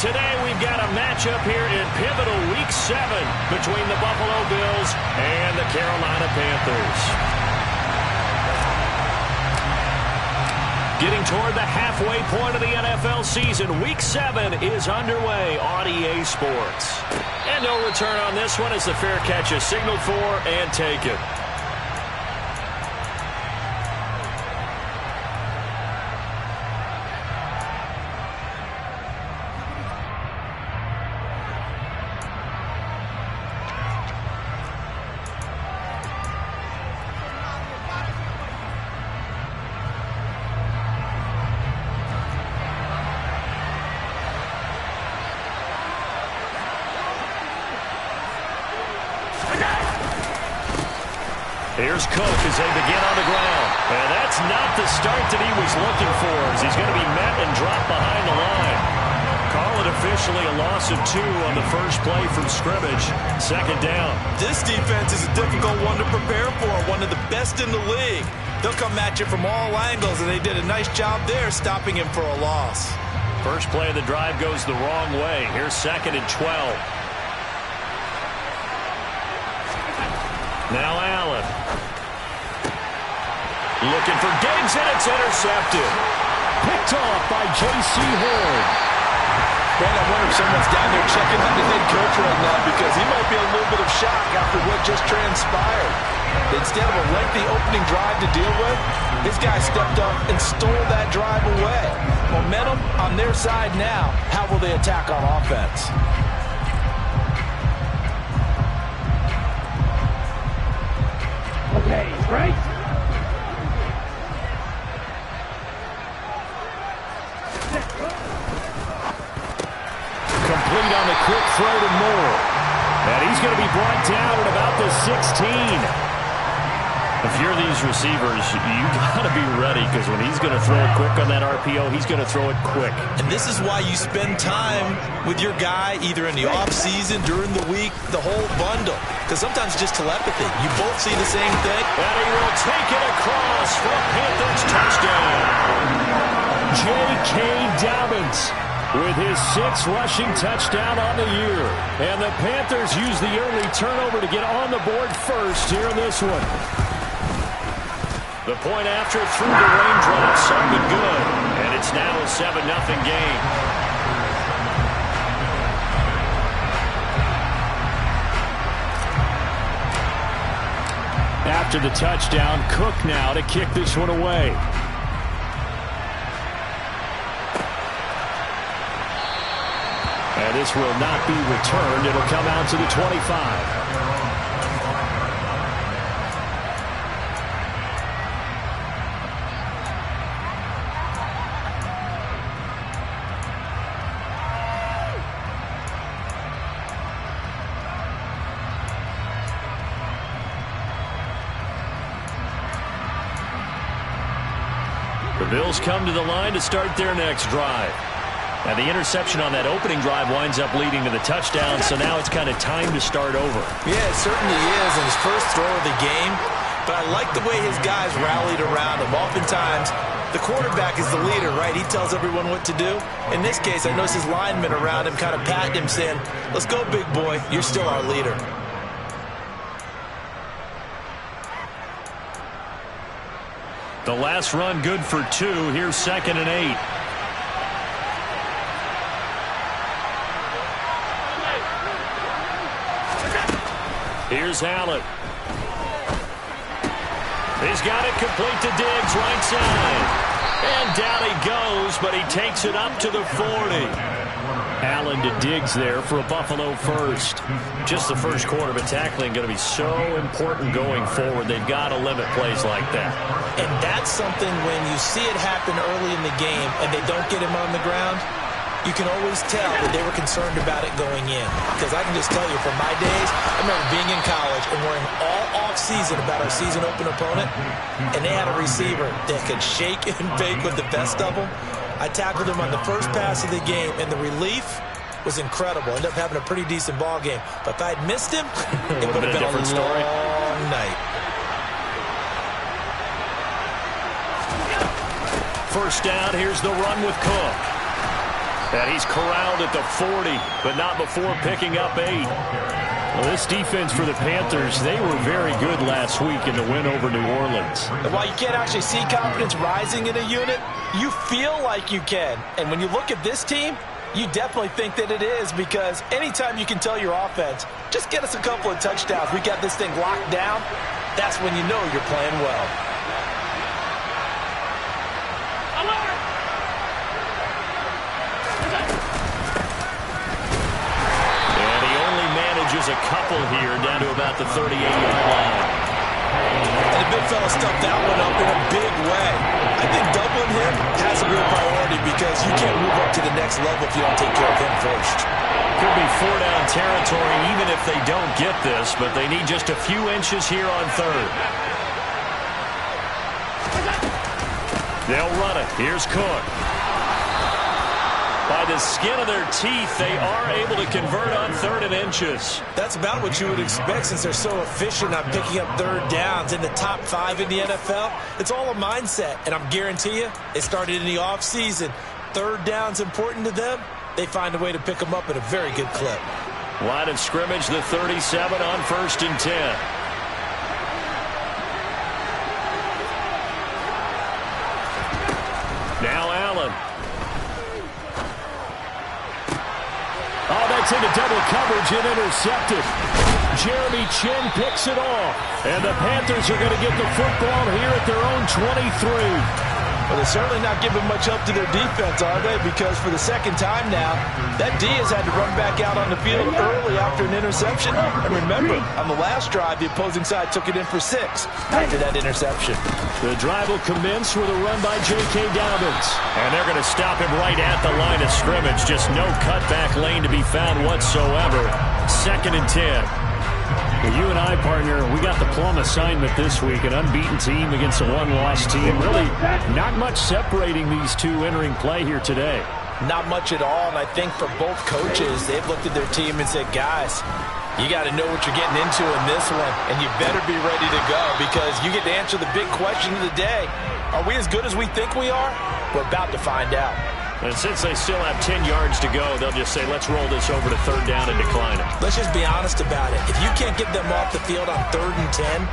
Today we've got a matchup here in pivotal Week 7 between the Buffalo Bills and the Carolina Panthers. Getting toward the halfway point of the NFL season, Week 7 is underway on EA Sports. And no return on this one as the fair catch is signaled for and taken. Here's Cook as they begin on the ground. And that's not the start that he was looking for, as he's going to be met and dropped behind the line. Call it officially a loss of 2 on the first play from scrimmage. Second down. This defense is a difficult one to prepare for, one of the best in the league. They'll come at you from all angles, and they did a nice job there stopping him for a loss. First play of the drive goes the wrong way. Here's 2nd and 12. Now Allen. Looking for Diggs, and it's intercepted. Picked off by J.C. Horn. Man, I wonder if someone's down there checking on the head coach right now, because he might be a little bit of shock after what just transpired. Instead of a lengthy opening drive to deal with, this guy stepped up and stole that drive away. Momentum on their side now. How will they attack on offense? Okay, right? Complete on the quick throw to Moore. And he's going to be brought down at about the 16. If you're these receivers, you got to be ready, because when he's going to throw it quick on that RPO, he's going to throw it quick. And this is why you spend time with your guy either in the offseason, during the week, the whole bundle. Because sometimes just telepathy. You both see the same thing. And he will take it across for a Panthers touchdown. J.K. Dobbins with his 6th rushing touchdown on the year. And the Panthers use the early turnover to get on the board first here in this one. The point after through the raindrops, something good. And it's now a 7-0 game. After the touchdown, Cook now to kick this one away. And this will not be returned. It'll come out to the 25. The Bills come to the line to start their next drive. Now the interception on that opening drive winds up leading to the touchdown, so now it's kind of time to start over. Yeah, it certainly is in his first throw of the game. But I like the way his guys rallied around him. Oftentimes, the quarterback is the leader, right? He tells everyone what to do. In this case, I noticed his linemen around him kind of patting him, saying, "Let's go, big boy. You're still our leader." The last run good for 2. Here's 2nd and 8. Here's Allen. He's got it complete to Diggs, right side. And down he goes, but he takes it up to the 40. Allen to Diggs there for a Buffalo first. Just the first quarter, but tackling going to be so important going forward. They've got to limit plays like that. And that's something when you see it happen early in the game and they don't get him on the ground, you can always tell that they were concerned about it going in. Because I can just tell you, from my days, I remember being in college and worrying all off-season about our season open opponent, and they had a receiver that could shake and bake with the best of them. I tackled him on the first pass of the game, and the relief was incredible. Ended up having a pretty decent ball game. But if I had missed him, it would have been a different story. long night. First down, here's the run with Cook. And he's corralled at the 40, but not before picking up 8. Well, this defense for the Panthers, they were very good last week in the win over New Orleans. And while you can't actually see confidence rising in a unit, you feel like you can. And when you look at this team, you definitely think that it is, because anytime you can tell your offense, just get us a couple of touchdowns, we got this thing locked down, that's when you know you're playing well. A couple here down to about the 38-yard line. And the big fella stuffed that one up in a big way. I think doubling him has to be a priority, because you can't move up to the next level if you don't take care of him first. Could be 4-down territory even if they don't get this, but they need just a few inches here on 3rd. They'll run it. Here's Cook. By the skin of their teeth, they are able to convert on 3rd and inches. That's about what you would expect, since they're so efficient on picking up 3rd downs in the top 5 in the NFL. It's all a mindset, and I'm guarantee you, it started in the offseason. 3rd down's important to them. They find a way to pick them up at a very good clip. Line of scrimmage, the 37 on 1st and 10. Now Allen. Oh, that's into double coverage and intercepted. Jeremy Chin picks it off. And the Panthers are going to get the football here at their own 23. Well, they're certainly not giving much up to their defense, are they? Because for the second time now, that D has had to run back out on the field early after an interception. And remember, on the last drive, the opposing side took it in for 6 after that interception. The drive will commence with a run by J.K. Dobbins. And they're going to stop him right at the line of scrimmage. Just no cutback lane to be found whatsoever. 2nd and 10. Well, you and I, partner, we got the plum assignment this week. An unbeaten team against a one-loss team. Really not much separating these two entering play here today. Not much at all, and I think for both coaches, they've looked at their team and said, guys, you got to know what you're getting into in this one, and you better be ready to go, because you get to answer the big question of the day. Are we as good as we think we are? We're about to find out. And since they still have 10 yards to go, they'll just say, let's roll this over to 3rd down and decline it. Let's just be honest about it. If you can't get them off the field on 3rd and 10,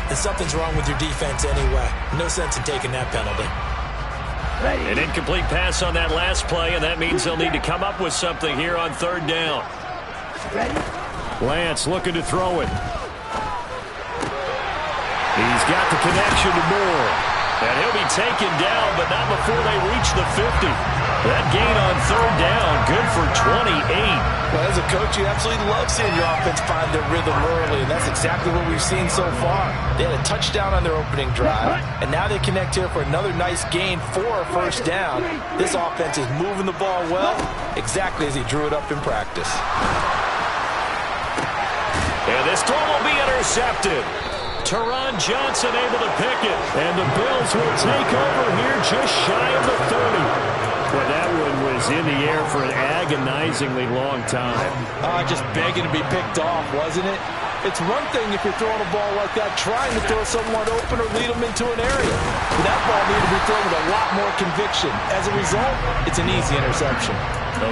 then something's wrong with your defense anyway. No sense in taking that penalty. An incomplete pass on that last play, and that means they'll need to come up with something here on 3rd down. Lance looking to throw it. He's got the connection to Moore. And he'll be taken down, but not before they reach the 50. That gain on 3rd down, good for 28. Well, as a coach, you absolutely love seeing your offense find their rhythm early, and that's exactly what we've seen so far. They had a touchdown on their opening drive, and now they connect here for another nice gain for a 1st down. This offense is moving the ball well, exactly as he drew it up in practice. And this throw will be intercepted. Teron Johnson able to pick it. And the Bills will take over here just shy of the 30. Well, that one was in the air for an agonizingly long time. Just begging to be picked off, wasn't it? It's one thing if you're throwing a ball like that, trying to throw someone open or lead them into an area. But that ball needed to be thrown with a lot more conviction. As a result, it's an easy interception.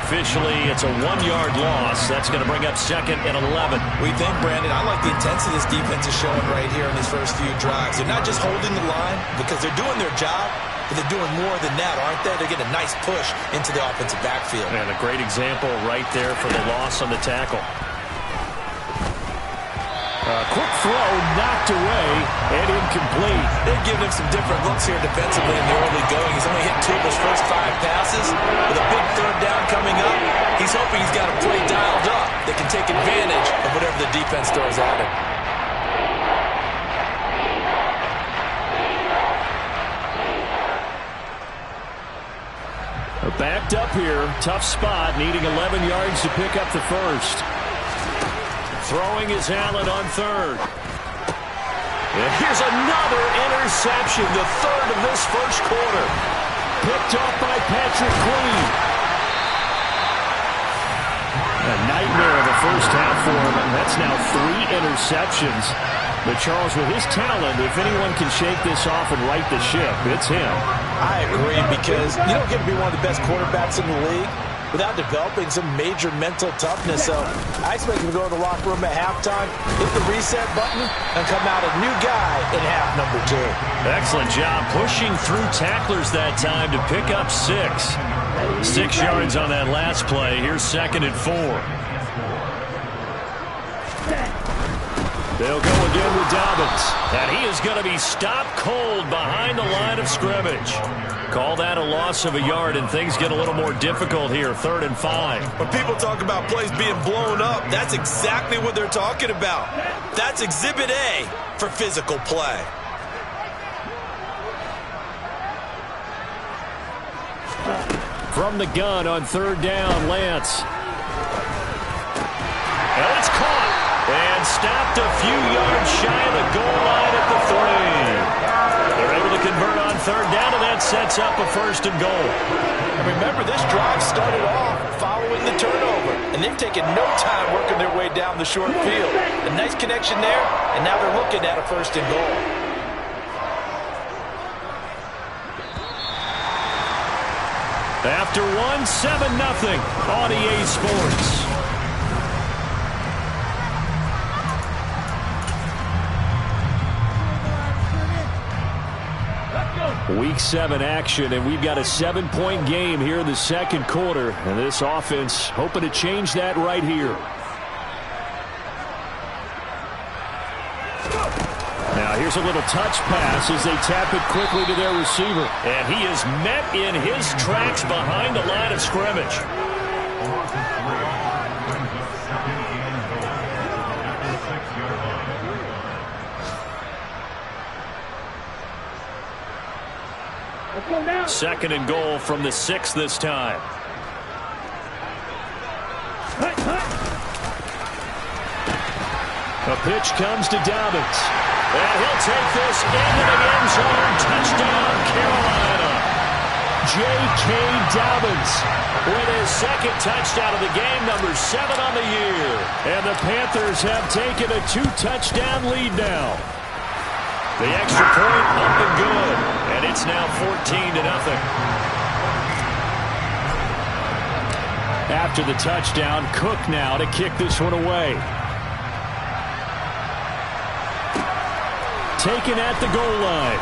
Officially, it's a 1-yard loss. That's going to bring up 2nd and 11. We think, Brandon, I like the intensity this defense is showing right here in these first few drives. They're not just holding the line because they're doing their job, but they're doing more than that, aren't they? They're getting a nice push into the offensive backfield. And a great example right there for the loss on the tackle. Quick throw, knocked away, and incomplete. They've given him some different looks here defensively in the early going. He's only hit 2 of his first 5 passes. With a big 3rd down coming up, he's hoping he's got a play dialed up that can take advantage of whatever the defense throws at him. Backed up here, tough spot, needing 11 yards to pick up the 1st. Throwing is Allen on 3rd. And here's another interception, the 3rd of this first quarter. Picked off by Patrick Queen. A nightmare of a first half for him, and that's now 3 interceptions. But Charles, with his talent, if anyone can shake this off and right the ship, it's him. I agree, because you don't get to be one of the best quarterbacks in the league without developing some major mental toughness. So I expect him to go to the locker room at halftime, hit the reset button, and come out a new guy in half number 2. Excellent job pushing through tacklers that time to pick up 6. 6 yards on that last play. Here's 2nd and 4. They'll go again with Dobbins. And he is going to be stopped cold behind the line of scrimmage. Call that a loss of a yard, and things get a little more difficult here. 3rd and 5. When people talk about plays being blown up, that's exactly what they're talking about. That's Exhibit A for physical play. From the gun on 3rd down, Lance. And it's caught. And stopped a few yards shy of the goal line at the 3. They're able to convert on 3rd down, and that sets up a 1st and goal. And remember, this drive started off following the turnover, and they've taken no time working their way down the short field. A nice connection there, and now they're looking at a 1st and goal. After 7-0 on EA Sports. Week 7 action, and we've got a 7-point game here in the 2nd quarter. And this offense hoping to change that right here. Now here's a little touch pass as they tap it quickly to their receiver. And he is met in his tracks behind the line of scrimmage. Second and goal from the 6 this time. A pitch comes to Dobbins. And he'll take this into the end zone. Touchdown, Carolina. J.K. Dobbins with his 2nd touchdown of the game, number 7 on the year. And the Panthers have taken a 2-touchdown lead now. The extra point up and good. And it's now 14-0. After the touchdown, Cook now to kick this one away. Taken at the goal line.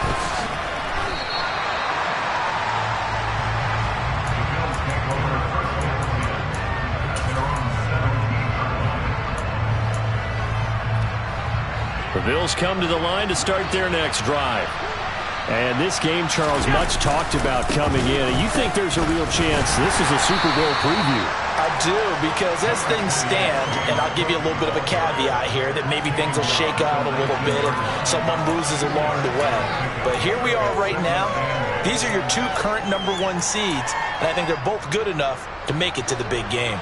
The Bills come to the line to start their next drive. And this game, Charles, much talked about coming in. You think there's a real chance this is a Super Bowl preview? I do, because as things stand, and I'll give you a little bit of a caveat here, that maybe things will shake out a little bit if someone loses along the way. But here we are right now. These are your 2 current number 1 seeds, and I think they're both good enough to make it to the big game.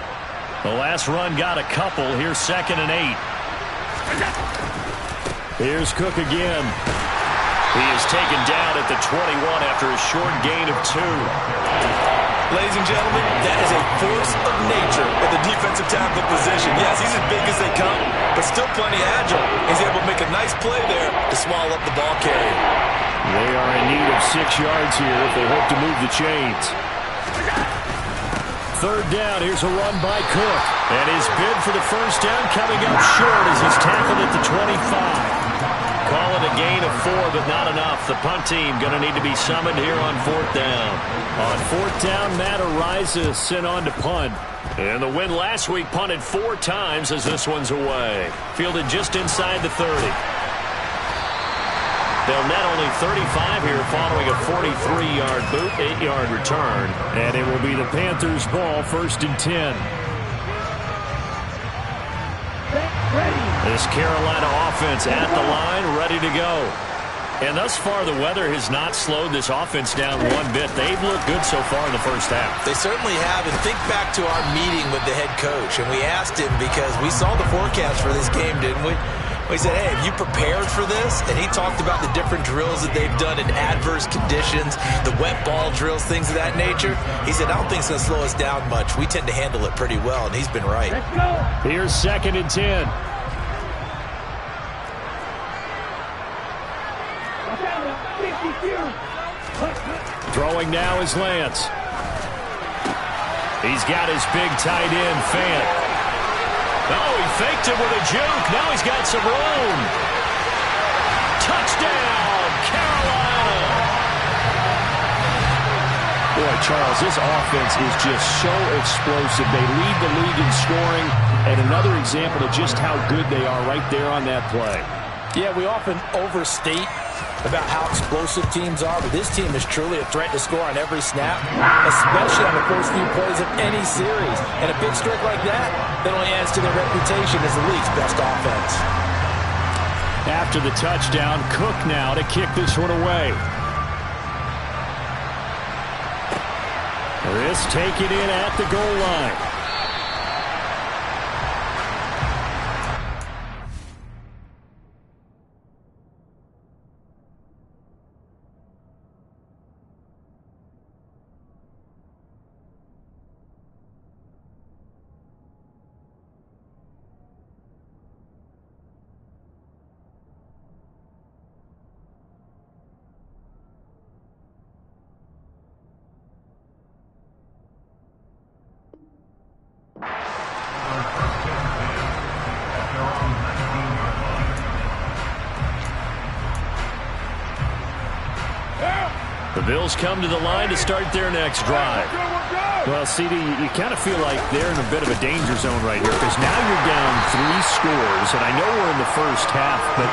The last run got a couple. Here's 2nd and 8. Here's Cook again. He is taken down at the 21 after a short gain of 2. Ladies and gentlemen, that is a force of nature at the defensive tackle position. Yes, he's as big as they come, but still plenty agile. He's able to make a nice play there to swallow up the ball carrier. They are in need of 6 yards here if they hope to move the chains. 3rd down, here's a run by Cook. And his bid for the 1st down coming up short as he's tackled at the 25. Call it a gain of 4, but not enough. The punt team going to need to be summoned here on 4th down. On 4th down, Matt Ariza sent on to punt. And the win last week punted 4 times as this one's away. Fielded just inside the 30. They'll net only 35 here following a 43-yard boot, 8-yard return. And it will be the Panthers' ball, 1st and 10. This Carolina offense at the line, ready to go. And thus far, the weather has not slowed this offense down one bit. They've looked good so far in the 1st half. They certainly have. And think back to our meeting with the head coach. And we asked him, because we saw the forecast for this game, didn't we? We said, hey, have you prepared for this? And he talked about the different drills that they've done in adverse conditions, the wet ball drills, things of that nature. He said, I don't think it's going to slow us down much. We tend to handle it pretty well, and he's been right. Here's 2nd and 10. Throwing now is Lance. He's got his big tight end, Fant. Oh, he faked him with a juke. Now he's got some room. Touchdown, Carolina. Boy, Charles, this offense is just so explosive. They lead the league in scoring, and another example of just how good they are right there on that play. Yeah, we often overstate about how explosive teams are, but this team is truly a threat to score on every snap, especially on the first few plays of any series. And a big streak like that only adds to their reputation as the league's best offense. After the touchdown, Cook now to kick this one away. This taken in at the goal line. The Bills come to the line to start their next drive. Well, CD, you kind of feel like they're in a bit of a danger zone right here because now you're down 3 scores, and I know we're in the first half, but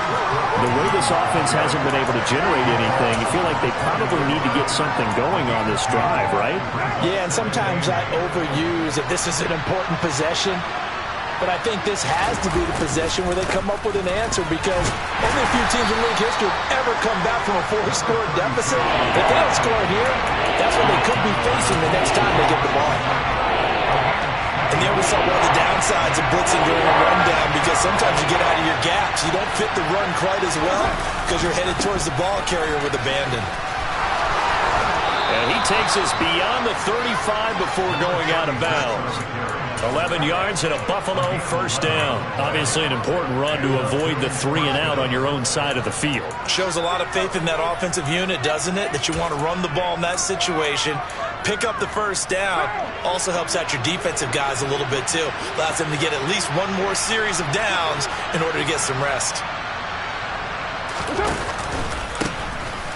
the way this offense hasn't been able to generate anything, you feel like they probably need to get something going on this drive, right? Yeah, and sometimes I overuse that this is an important possession. But I think this has to be the possession where they come up with an answer because only a few teams in league history have ever come back from a 4-score deficit. If they don't score here, that's what they could be facing the next time they get the ball. And there we saw one of the downsides of blitzing during a rundown because sometimes you get out of your gaps. You don't fit the run quite as well because you're headed towards the ball carrier with abandon. And he takes us beyond the 35 before going out of bounds. 11 yards and a Buffalo first down. Obviously an important run to avoid the 3-and-out on your own side of the field. Shows a lot of faith in that offensive unit, doesn't it? That you want to run the ball in that situation. Pick up the first down. Also helps out your defensive guys a little bit too. Allows them to get at least one more series of downs in order to get some rest.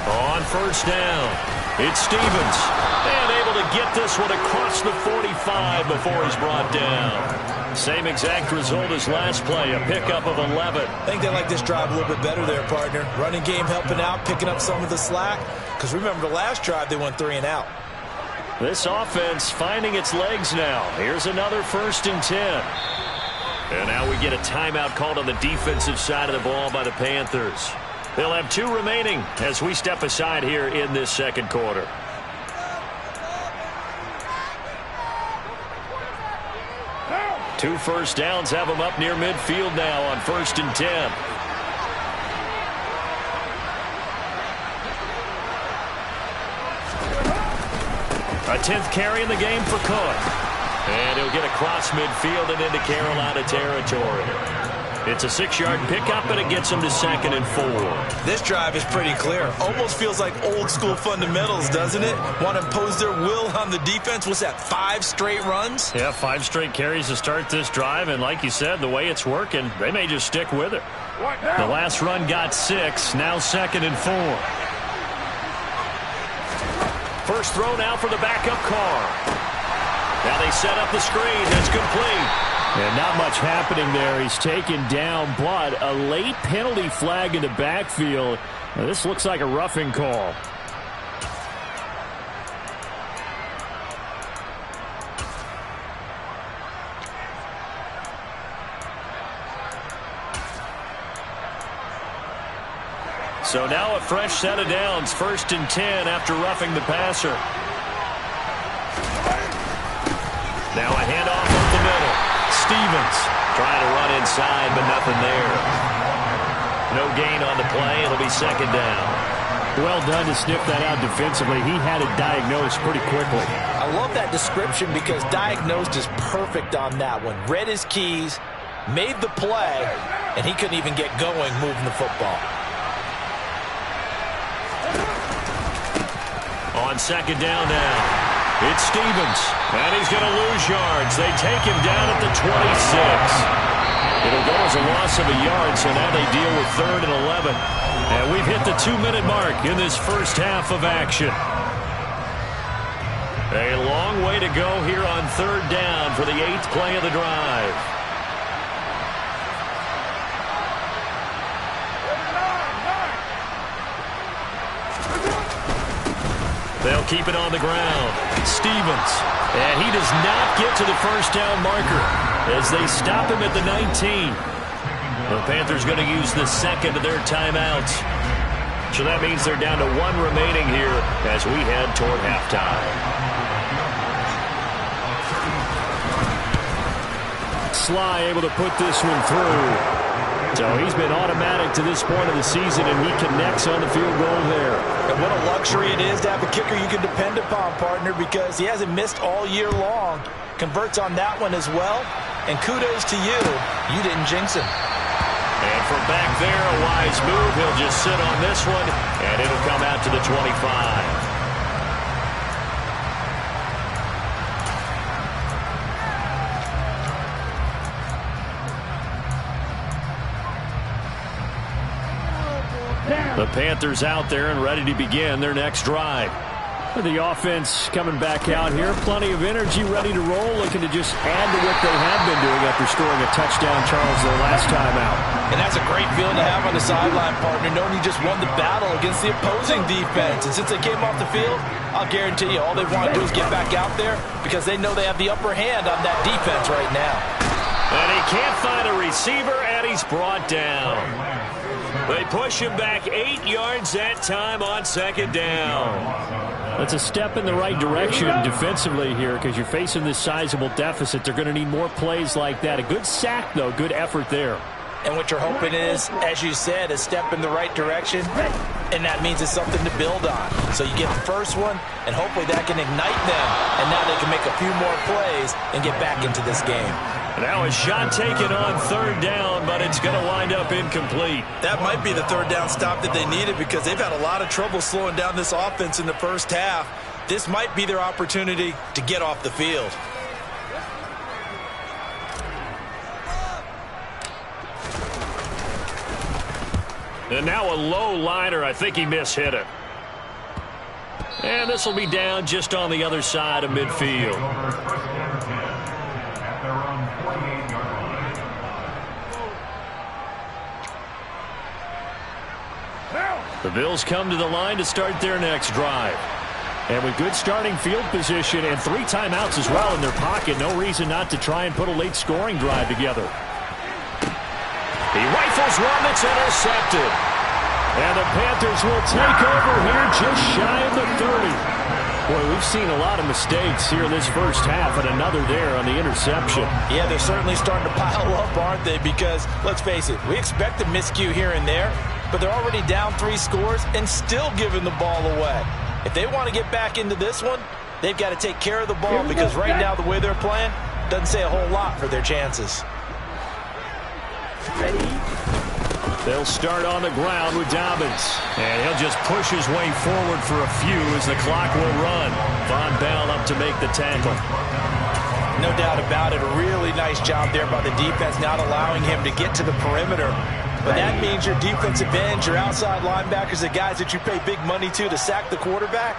On first down, it's Stevens. And able to get this one across the 45 before he's brought down. Same exact result as last play, a pickup of 11. I think they like this drive a little bit better there, partner. Running game helping out, picking up some of the slack. Because remember, the last drive they went 3-and-out. This offense finding its legs now. Here's another 1st and 10. And now we get a timeout called on the defensive side of the ball by the Panthers. They'll have 2 remaining as we step aside here in this second quarter. Two first downs have them up near midfield now on 1st and 10. A 10th carry in the game for Cook. And he'll get across midfield and into Carolina territory. It's a 6-yard pickup, and it gets him to 2nd and 4. This drive is pretty clear. Almost feels like old-school fundamentals, doesn't it? Want to impose their will on the defense. What's that, 5 straight runs? Yeah, 5 straight carries to start this drive, and like you said, the way it's working, they may just stick with it. The last run got 6, now 2nd and 4. First throw now for the backup Carr. Now they set up the screen. That's complete. And not much happening there. He's taken down, but a late penalty flag in the backfield. Now, this looks like a roughing call. So now a fresh set of downs. 1st and 10 after roughing the passer. Now a handoff up the middle. Stevens trying to run inside, but nothing there. No gain on the play. It'll be 2nd down. Well done to sniff that out defensively. He had it diagnosed pretty quickly. I love that description because diagnosed is perfect on that one. Read his keys, made the play, and he couldn't even get going moving the football. On 2nd down now. It's Stevens, and he's going to lose yards. They take him down at the 26. It'll go as a loss of a yard, so now they deal with 3rd and 11. And we've hit the 2-minute mark in this first half of action. A long way to go here on 3rd down for the 8th play of the drive. They'll keep it on the ground. Stevens. And he does not get to the first down marker as they stop him at the 19. The Panthers going to use the second of their timeouts. So that means they're down to 1 remaining here as we head toward halftime. Sly able to put this one through. So he's been automatic to this point of the season, and he connects on the field goal there. And what a luxury it is to have a kicker you can depend upon, partner, because he hasn't missed all year long. Converts on that one as well. And kudos to you. You didn't jinx him. And from back there, a wise move. He'll just sit on this one, and it'll come out to the 25. The Panthers out there and ready to begin their next drive. The offense coming back out here. Plenty of energy, ready to roll, looking to just add to what they have been doing after scoring a touchdown, Charles, their last time out. And that's a great feeling to have on the sideline, partner, knowing you just won the battle against the opposing defense. And since they came off the field, I'll guarantee you all they want to do is get back out there because they know they have the upper hand on that defense right now. And he can't find a receiver, and he's brought down. They push him back 8 yards that time on 2nd down. That's a step in the right direction defensively here because you're facing this sizable deficit. They're going to need more plays like that. A good sack, though. Good effort there. And what you're hoping is, as you said, a step in the right direction, and that means it's something to build on. So you get the first one, and hopefully that can ignite them, and now they can make a few more plays and get back into this game. Now a shot taken on 3rd down, but it's going to wind up incomplete. That might be the 3rd down stop that they needed because they've had a lot of trouble slowing down this offense in the first half. This might be their opportunity to get off the field. And now a low liner. I think he mishit it. And this will be down just on the other side of midfield. The Bills come to the line to start their next drive. And with good starting field position and 3 timeouts as well in their pocket, no reason not to try and put a late scoring drive together. He rifles one that's intercepted. And the Panthers will take over here just shy of the 30. Boy, we've seen a lot of mistakes here in this first half, and another there on the interception. Yeah, they're certainly starting to pile up, aren't they? Because, let's face it, we expect a miscue here and there, but they're already down 3 scores and still giving the ball away. If they want to get back into this one, they've got to take care of the ball because right now the way they're playing doesn't say a whole lot for their chances. They'll start on the ground with Dobbins. And he'll just push his way forward for a few as the clock will run. Von Bell up to make the tackle. No doubt about it. A really nice job there by the defense, not allowing him to get to the perimeter. But that means your defensive ends, your outside linebackers, the guys that you pay big money to sack the quarterback,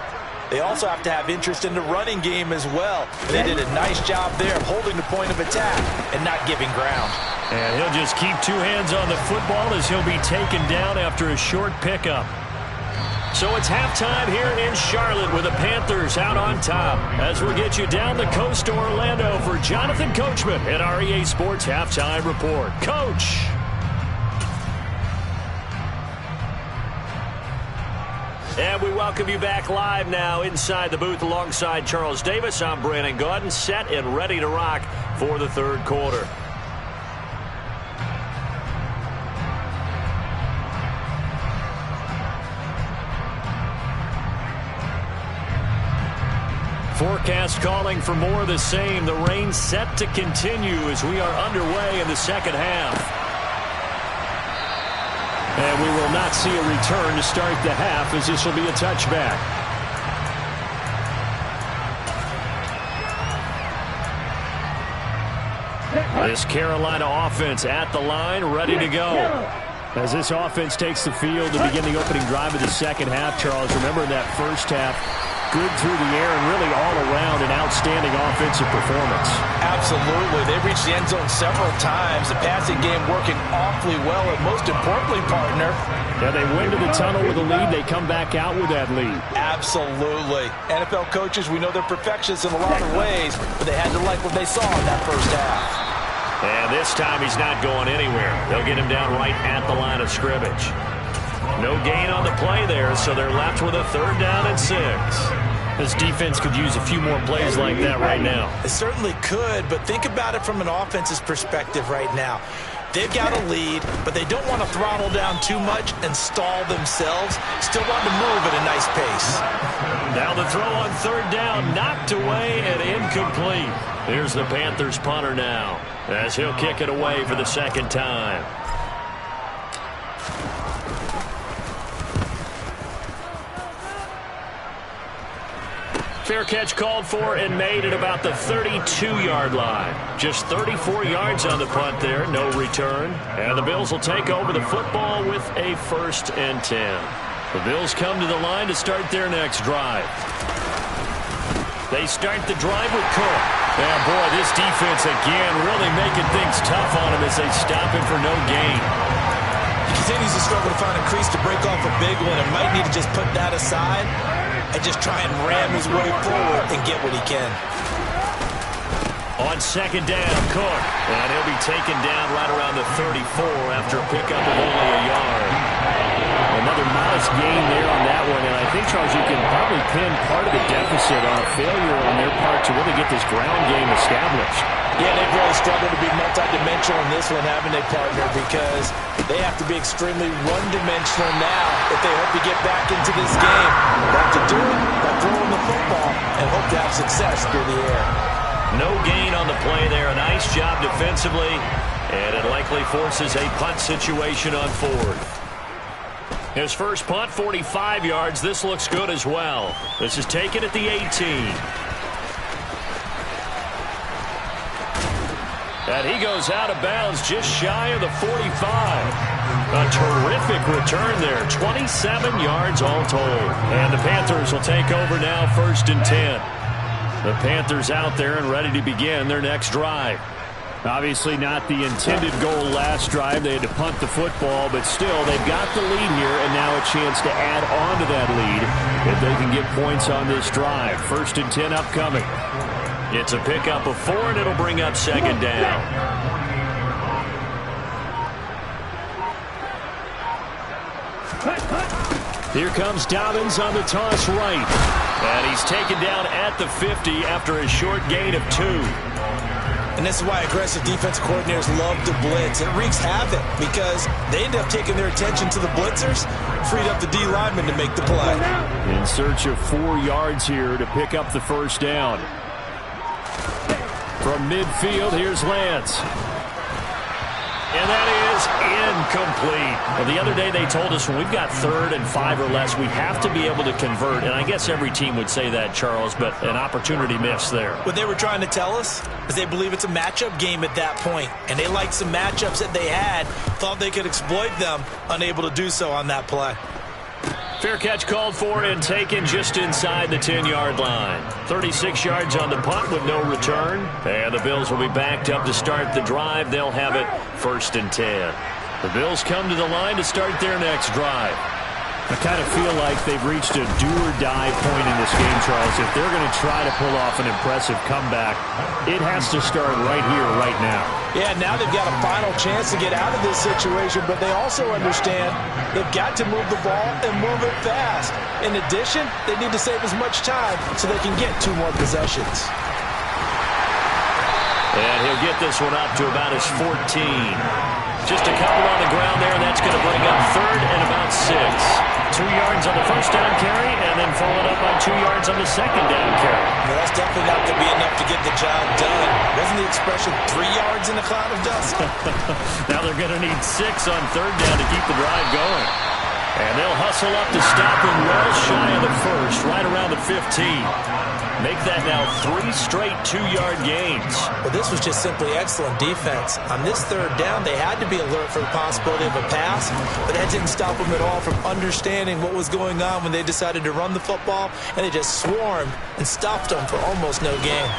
they also have to have interest in the running game as well. They did a nice job there of holding the point of attack and not giving ground. And he'll just keep 2 hands on the football as he'll be taken down after a short pickup. So it's halftime here in Charlotte with the Panthers out on top. As we'll get you down the coast to Orlando for Jonathan Coachman at our EA Sports Halftime Report. Coach. And we welcome you back live now inside the booth alongside Charles Davis. I'm Brandon Gaudin, set and ready to rock for the 3rd quarter. Forecast calling for more of the same. The rain set to continue as we are underway in the 2nd half. And we will not see a return to start the half as this will be a touchback. This Carolina offense at the line, ready to go. As this offense takes the field to begin the opening drive of the second half, Charles, remember in that first half, good through the air and really all around an outstanding offensive performance. Absolutely. They reached the end zone several times. The passing game working awfully well, and most importantly, partner. Yeah, they went to the tunnel with a lead. They come back out with that lead. Absolutely. NFL coaches, we know they're perfectionists in a lot of ways, but they had to like what they saw in that first half. And this time he's not going anywhere. They'll get him down right at the line of scrimmage. No gain on the play there, so they're left with a 3rd down and 6. This defense could use a few more plays like that right now. It certainly could, but think about it from an offense's perspective right now. They've got a lead, but they don't want to throttle down too much and stall themselves. Still want to move at a nice pace. Now the throw on 3rd down, knocked away and incomplete. Here's the Panthers punter now, as he'll kick it away for the 2nd time. Fair catch called for and made at about the 32-yard line. Just 34 yards on the punt there, no return. And the Bills will take over the football with a 1st and 10. The Bills come to the line to start their next drive. They start the drive with Cook. And boy, this defense again really making things tough on him as they stop him for no gain. He continues to struggle to find a crease to break off a big one and might need to just put that aside and just try and ram his way forward and get what he can. On 2nd down, Cook. And he'll be taken down right around the 34 after a pickup of only a yard. Another modest gain there on that one, and I think, Charles, you can probably pin part of the deficit on a failure on their part to really get this ground game established. Yeah, they've really struggled to be multidimensional in this one, haven't they, partner? Because they have to be extremely one-dimensional now if they hope to get back into this game. They have to do it by throwing the football and hope to have success through the air. No gain on the play there. A nice job defensively, and it likely forces a punt situation on 4th. His first punt, 45 yards. This looks good as well. This is taken at the 18. And he goes out of bounds just shy of the 45. A terrific return there. 27 yards all told. And the Panthers will take over now, 1st and 10. The Panthers out there and ready to begin their next drive. Obviously not the intended goal last drive. They had to punt the football, but still, they've got the lead here, and now a chance to add on to that lead if they can get points on this drive. 1st and 10 upcoming. It's a pickup of 4, and it'll bring up 2nd down. Here comes Dobbins on the toss right. And he's taken down at the 50 after a short gain of 2. And this is why aggressive defensive coordinators love to blitz. It wreaks havoc because they end up taking their attention to the blitzers, freed up the D lineman to make the play. In search of 4 yards here to pick up the 1st down. From midfield, here's Lance. And that is incomplete. Well, the other day they told us when we've got 3rd and 5 or less, we have to be able to convert. And I guess every team would say that, Charles, but an opportunity missed there. What they were trying to tell us is they believe it's a matchup game at that point. And they liked some matchups that they had, thought they could exploit them, unable to do so on that play. Fair catch called for and taken just inside the 10-yard line. 36 yards on the punt with no return. And the Bills will be backed up to start the drive. They'll have it 1st and 10. The Bills come to the line to start their next drive. I kind of feel like they've reached a do-or-die point in this game, Charles. If they're going to try to pull off an impressive comeback, it has to start right here, right now. Yeah, now they've got a final chance to get out of this situation, but they also understand they've got to move the ball and move it fast. In addition, they need to save as much time so they can get 2 more possessions. And he'll get this one up to about his 14. Just a couple on the ground there. That's going to bring up 3rd and about 6. 2 yards on the 1st down carry, and then followed up on 2 yards on the 2nd down carry. Well, that's definitely not going to be enough to get the job done. Wasn't the expression 3 yards in a cloud of dust? Now they're going to need 6 on 3rd down to keep the drive going. And they'll hustle up to stop him well shy of the 1st, right around the 15. Make that now 3 straight 2-yard gains. Well, this was just simply excellent defense. On this third down, they had to be alert for the possibility of a pass, but that didn't stop them at all from understanding what was going on when they decided to run the football, and they just swarmed and stopped them for almost no gain.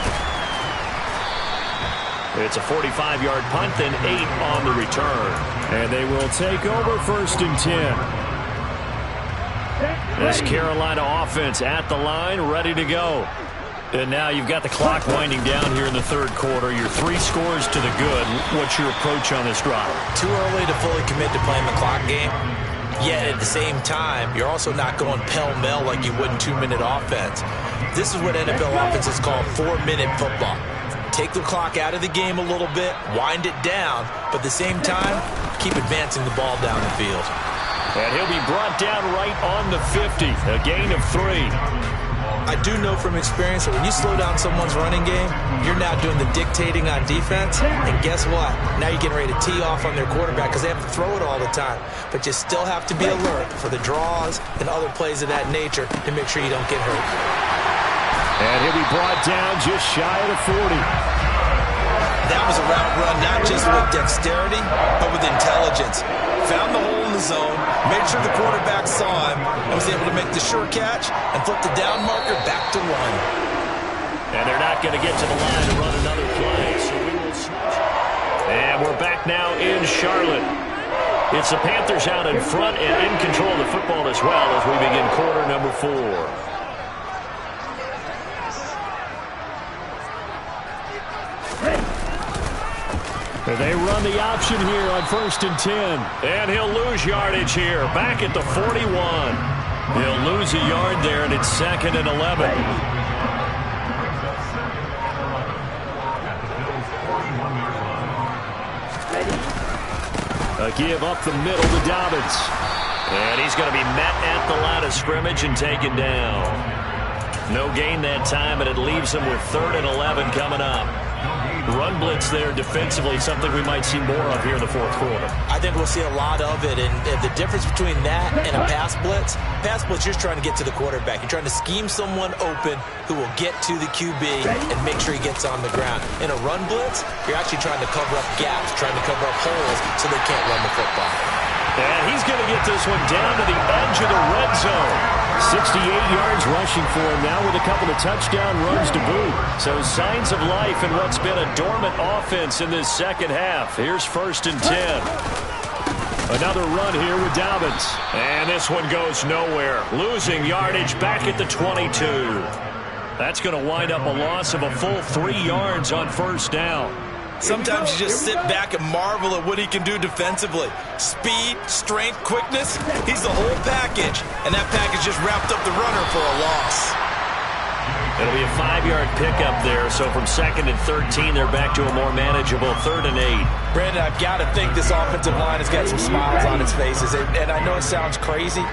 It's a 45-yard punt, then 8 on the return. And they will take over 1st and 10. This Carolina offense at the line, ready to go. And now you've got the clock winding down here in the third quarter. Your 3 scores to the good. What's your approach on this drive? Too early to fully commit to playing the clock game. Yet at the same time, you're also not going pell-mell like you would in 2-minute offense. This is what NFL offenses call 4-minute football. Take the clock out of the game a little bit, wind it down, but at the same time, keep advancing the ball down the field. And he'll be brought down right on the 50, a gain of 3. I do know from experience that when you slow down someone's running game, you're now doing the dictating on defense. And guess what? Now you're getting ready to tee off on their quarterback because they have to throw it all the time. But you still have to be alert for the draws and other plays of that nature to make sure you don't get hurt. And he'll be brought down just shy of the 40. That was a route run not just with dexterity, but with intelligence. Found the hole in the zone, made sure the quarterback saw him, and was able to make the sure catch and flip the down marker back to 1. And they're not going to get to the line to run another play, so we will switch. And we're back now in Charlotte. It's the Panthers out in front and in control of the football as well as we begin quarter number 4. They run the option here on 1st and 10. And he'll lose yardage here, back at the 41. He'll lose a yard there, and it's 2nd and 11. A give up the middle to Dobbins. And he's going to be met at the line of scrimmage and taken down. No gain that time, but it leaves him with 3rd and 11 coming up. Run blitz there defensively, something we might see more of here in the 4th quarter. I think we'll see a lot of it, and the difference between that and a pass blitz, you're just trying to get to the quarterback. You're trying to scheme someone open who will get to the QB and make sure he gets on the ground. In a run blitz, you're actually trying to cover up gaps, trying to cover up holes so they can't run the football. And he's going to get this one down to the edge of the red zone. 68 yards rushing for him now with a couple of touchdown runs to boot. So signs of life in what's been a dormant offense in this second half. Here's 1st and 10. Another run here with Dobbins. And this one goes nowhere. Losing yardage back at the 22. That's going to wind up a loss of a full 3 yards on 1st down. Sometimes you just sit back and marvel at what he can do defensively. Speed, strength, quickness, he's the whole package. And that package just wrapped up the runner for a loss. It'll be a 5-yard pickup there, so from 2nd and 13, they're back to a more manageable 3rd and 8. Brandon, I've got to think this offensive line has got some smiles on its faces. And I know it sounds crazy,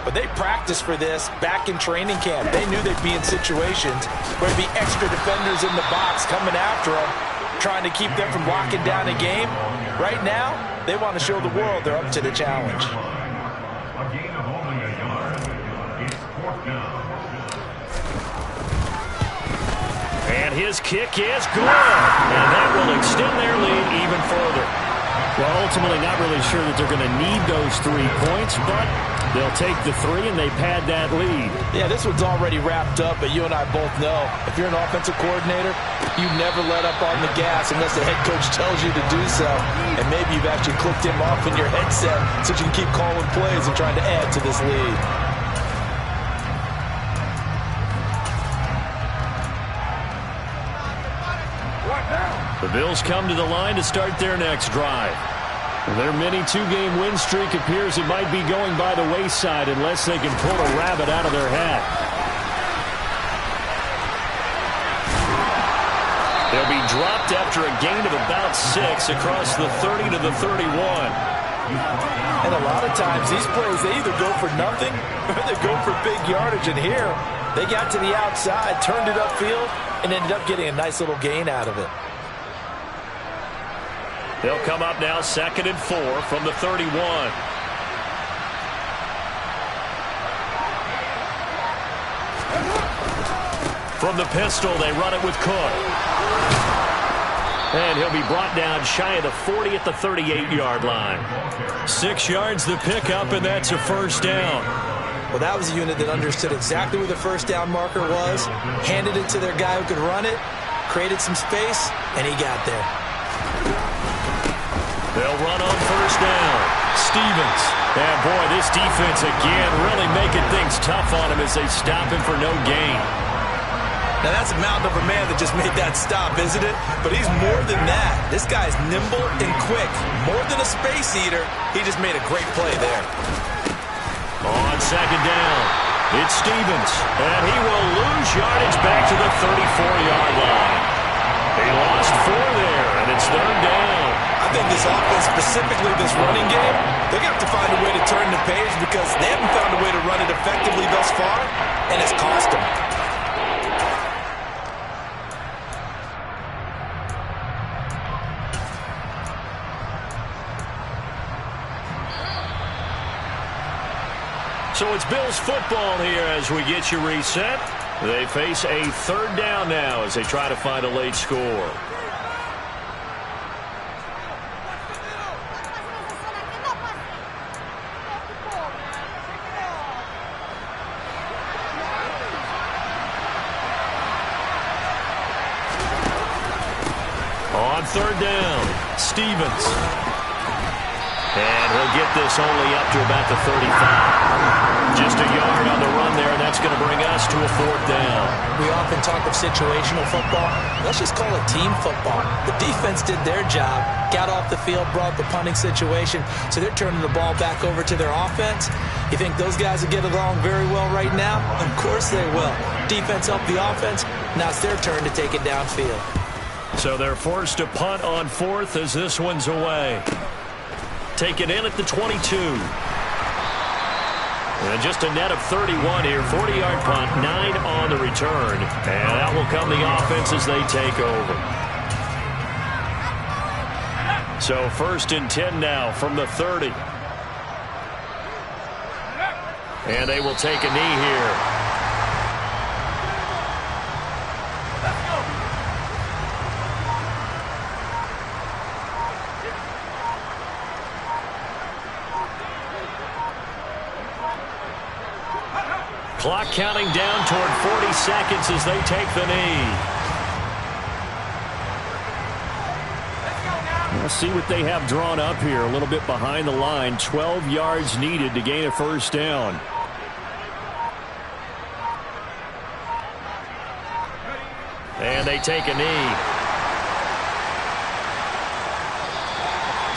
but they practiced for this back in training camp. They knew they'd be in situations where there'd be extra defenders in the box coming after them, trying to keep them from locking down a game. Right now, they want to show the world they're up to the challenge. And his kick is good. And that will extend their lead even further. Well, ultimately not really sure that they're going to need those 3 points, but they'll take the 3 and they pad that lead. Yeah, this one's already wrapped up, but you and I both know if you're an offensive coordinator, you never let up on the gas unless the head coach tells you to do so. And maybe you've actually clicked him off in your headset so you can keep calling plays and trying to add to this lead. The Bills come to the line to start their next drive. Their mini 2-game win streak appears it might be going by the wayside unless they can pull a rabbit out of their hat. They'll be dropped after a gain of about 6 across the 30 to the 31. And a lot of times these plays, they either go for nothing or they go for big yardage. And here, they got to the outside, turned it upfield, and ended up getting a nice little gain out of it. They'll come up now 2nd and 4 from the 31. From the pistol, they run it with Cook. And he'll be brought down shy of the 40 at the 38-yard line. 6 yards the pickup, and that's a first down. Well, that was a unit that understood exactly where the first down marker was, handed it to their guy who could run it, created some space, and he got there. They'll run on first down. Stevens. And, boy, this defense again really making things tough on him as they stop him for no gain. Now, that's a mountain of a man that just made that stop, isn't it? But he's more than that. This guy's nimble and quick. More than a space eater, he just made a great play there. On second down, it's Stevens. And he will lose yardage back to the 34-yard line. He lost 4 there, and it's third down. I think this offense, specifically this running game, they're going to have to find a way to turn the page because they haven't found a way to run it effectively thus far, and it's cost them. So it's Bills football here as we get you reset. They face a third down now as they try to find a late score. On third down, Stevens. And he'll get this only up to about the 35. Just a yard on the run there, and that's going to bring us to a fourth down. We often talk of situational football. Let's just call it team football. The defense did their job, got off the field, brought the punting situation, so they're turning the ball back over to their offense. You think those guys will get along very well right now? Of course they will. Defense helped the offense. Now it's their turn to take it downfield. So they're forced to punt on fourth as this one's away. Take it in at the 22. And just a net of 31 here. 40-yard punt, 9 on the return. And out will come the offense as they take over. So first and 10 now from the 30. And they will take a knee here. Clock counting down toward 40 seconds as they take the knee. Let's see what they have drawn up here. A little bit behind the line. 12 yards needed to gain a first down. And they take a knee.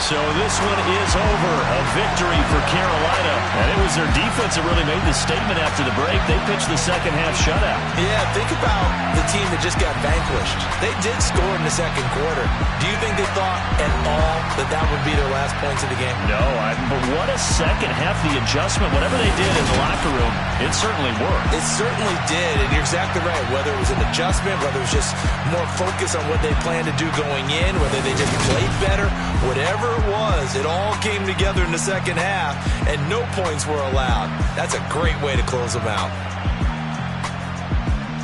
So this one is over. A victory for Carolina. And it was their defense that really made the statement after the break. They pitched the second half shutout. Yeah, think about the team that just got vanquished. They did score in the second quarter. Do you think they thought at all that that would be their last points of the game? No, but what a second half. The adjustment, whatever they did in the locker room, it certainly worked. It certainly did, and you're exactly right. Whether it was an adjustment, whether it was just more focus on what they planned to do going in, whether they just played better, whatever it was, it all came together in the second half, and no points were allowed. That's a great way to close them out.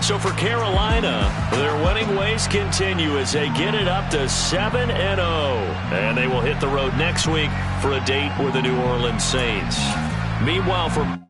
So for Carolina, their winning ways continue as they get it up to 7-0. And they will hit the road next week for a date with the New Orleans Saints. Meanwhile, for